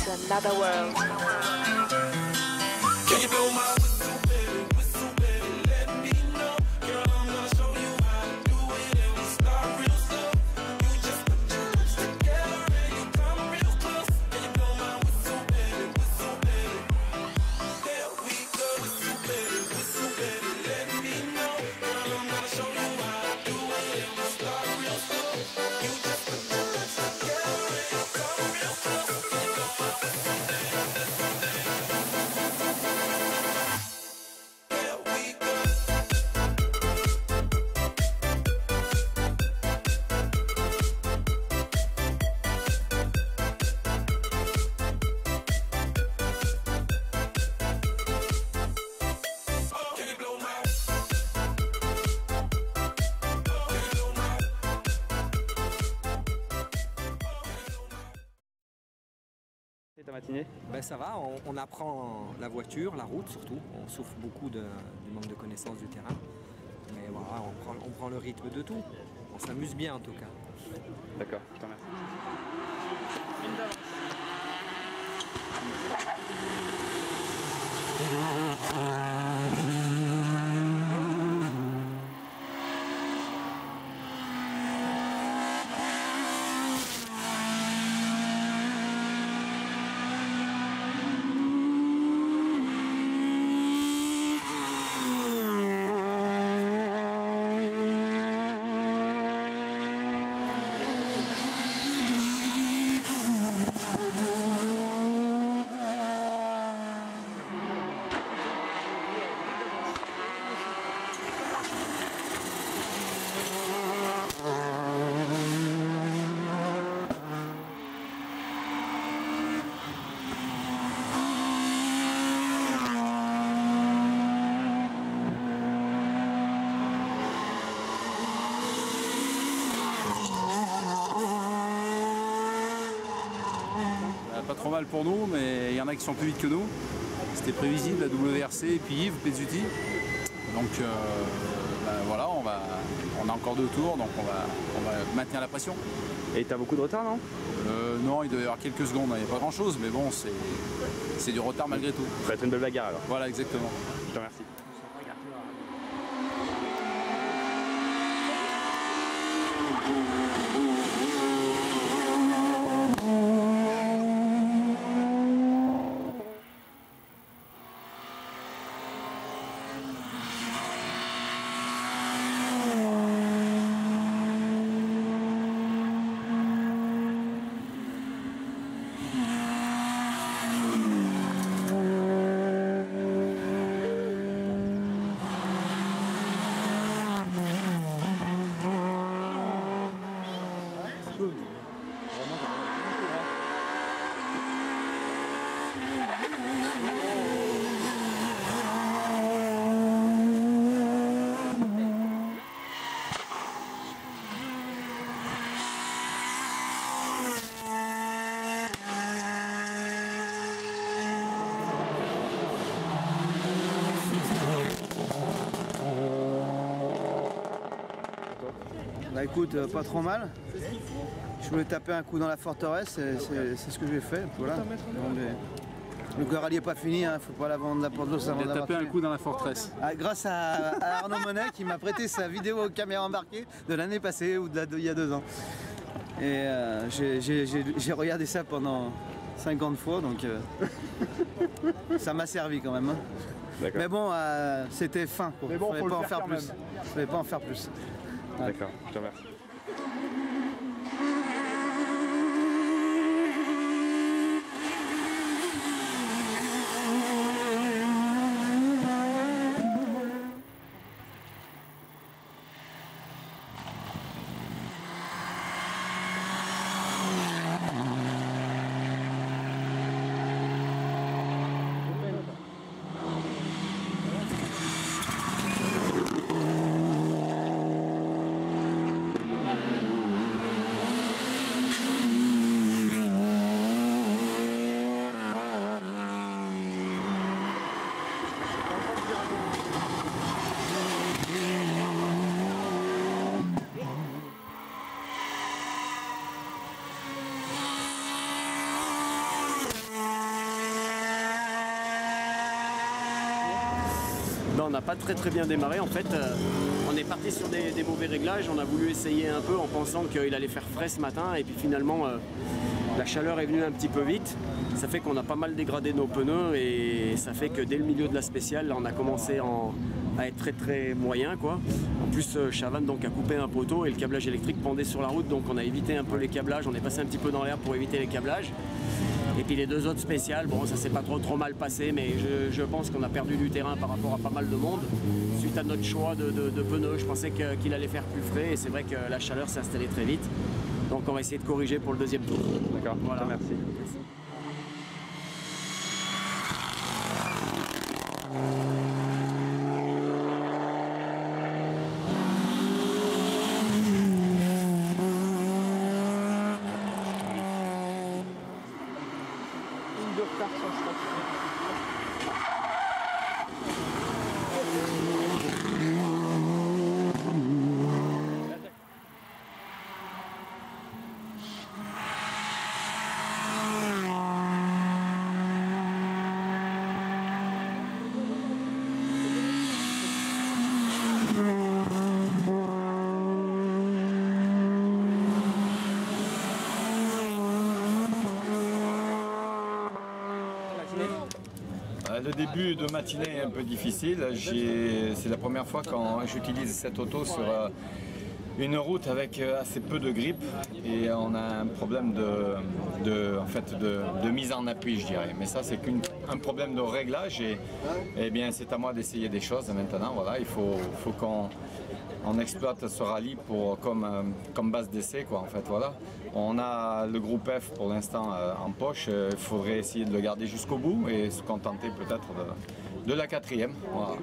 another world. Can you blow my whistle, baby, let me know. Girl, I'm gonna show you how to do it, and we start real slow. You just put your lips together and you come real close. Can you blow my whistle, baby, there we go. Whistle, baby, let me know. Girl, I'm gonna show you how to do it, and we start real slow. You just put your lips together and you come real close. Can you blow my whistle, ta matinée? Ben ça va, on apprend la voiture, la route surtout. On souffre beaucoup du manque de connaissance du terrain. Mais voilà, on prend le rythme de tout. On s'amuse bien en tout cas. D'accord, je te remercie. Pas trop mal pour nous, mais il y en a qui sont plus vite que nous. C'était prévisible, la WRC et puis Yves Pezzuti. Donc voilà, on a encore 2 tours, donc on va maintenir la pression. Et t'as beaucoup de retard, non? Non, il doit y avoir quelques secondes, il n'y a pas grand chose, mais bon, c'est du retard malgré tout. Ça va être une belle bagarre alors. Voilà, exactement. Je te remercie. Bah écoute, pas trop mal. Je voulais taper un coup dans la forteresse, c'est ce que j'ai fait. Voilà. Le rallye n'est pas fini, hein, faut pas la vendre la porte d'eau avant Il a tapé un coup dans la forteresse. Ah, grâce à Arnaud Monet qui m'a prêté sa vidéo caméra embarquée de l'année passée ou il y a 2 ans. Et j'ai regardé ça pendant 50 fois, donc ça m'a servi quand même. Hein. Mais bon, c'était fin. Il ne fallait pas en faire plus. Il fallait pas en faire plus. D'accord, je te remercie. on n'a pas très bien démarré. En fait, on est parti sur des mauvais réglages. On a voulu essayer un peu en pensant qu'il allait faire frais ce matin. Et puis finalement, la chaleur est venue un petit peu vite. Ça fait qu'on a pas mal dégradé nos pneus. Et ça fait que dès le milieu de la spéciale, là, on a commencé à être très moyen, quoi. En plus, Chavannes donc, a coupé un poteau et le câblage électrique pendait sur la route. Donc on a évité un peu les câblages. On est passé un petit peu dans l'air pour éviter les câblages. Et puis les deux autres spéciales, bon, ça s'est pas trop mal passé, mais je pense qu'on a perdu du terrain par rapport à pas mal de monde. Suite à notre choix de pneus, je pensais qu'il allait faire plus frais et c'est vrai que la chaleur s'est installée très vite. Donc on va essayer de corriger pour le deuxième tour. D'accord, Voilà. merci. Le début de matinée est un peu difficile. C'est la première fois quand j'utilise cette auto sur une route avec assez peu de grippe et on a un problème de mise en appui, je dirais. Mais ça, c'est qu'un problème de réglage et bien c'est à moi d'essayer des choses maintenant. Voilà, il faut qu'on exploite ce rallye comme base d'essai, quoi. En fait, voilà. On a le groupe F pour l'instant en poche. Il faudrait essayer de le garder jusqu'au bout et se contenter peut-être de la 4e. Voilà.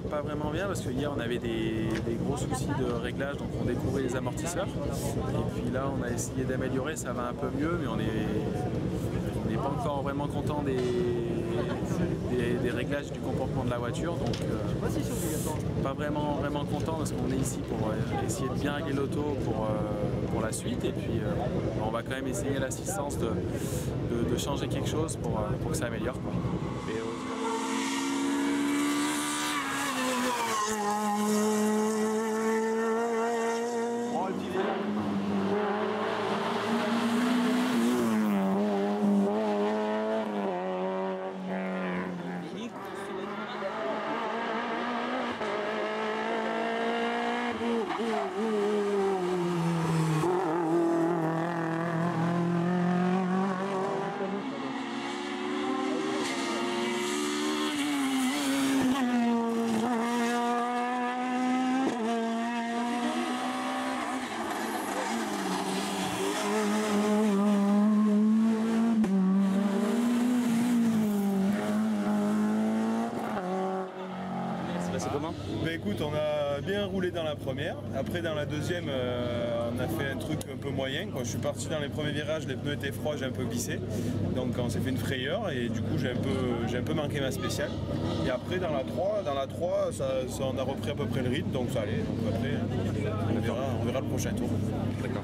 Pas vraiment bien parce que hier on avait des gros soucis de réglage, donc on découvrait les amortisseurs et puis là on a essayé d'améliorer, ça va un peu mieux, mais on n'est pas encore vraiment content des réglages du comportement de la voiture, donc pas vraiment content parce qu'on est ici pour essayer de bien régler l'auto pour la suite et puis on va quand même essayer l'assistance de changer quelque chose pour que ça améliore, quoi. Ben écoute, on a bien roulé dans la première. Après, dans la deuxième, on a fait un truc un peu moyen. Quand je suis parti dans les premiers virages, les pneus étaient froids, j'ai un peu glissé. Donc on s'est fait une frayeur et du coup j'ai un peu manqué ma spéciale. Et après dans la 3, on a repris à peu près le rythme, donc ça allait. Donc après, on verra le prochain tour. D'accord.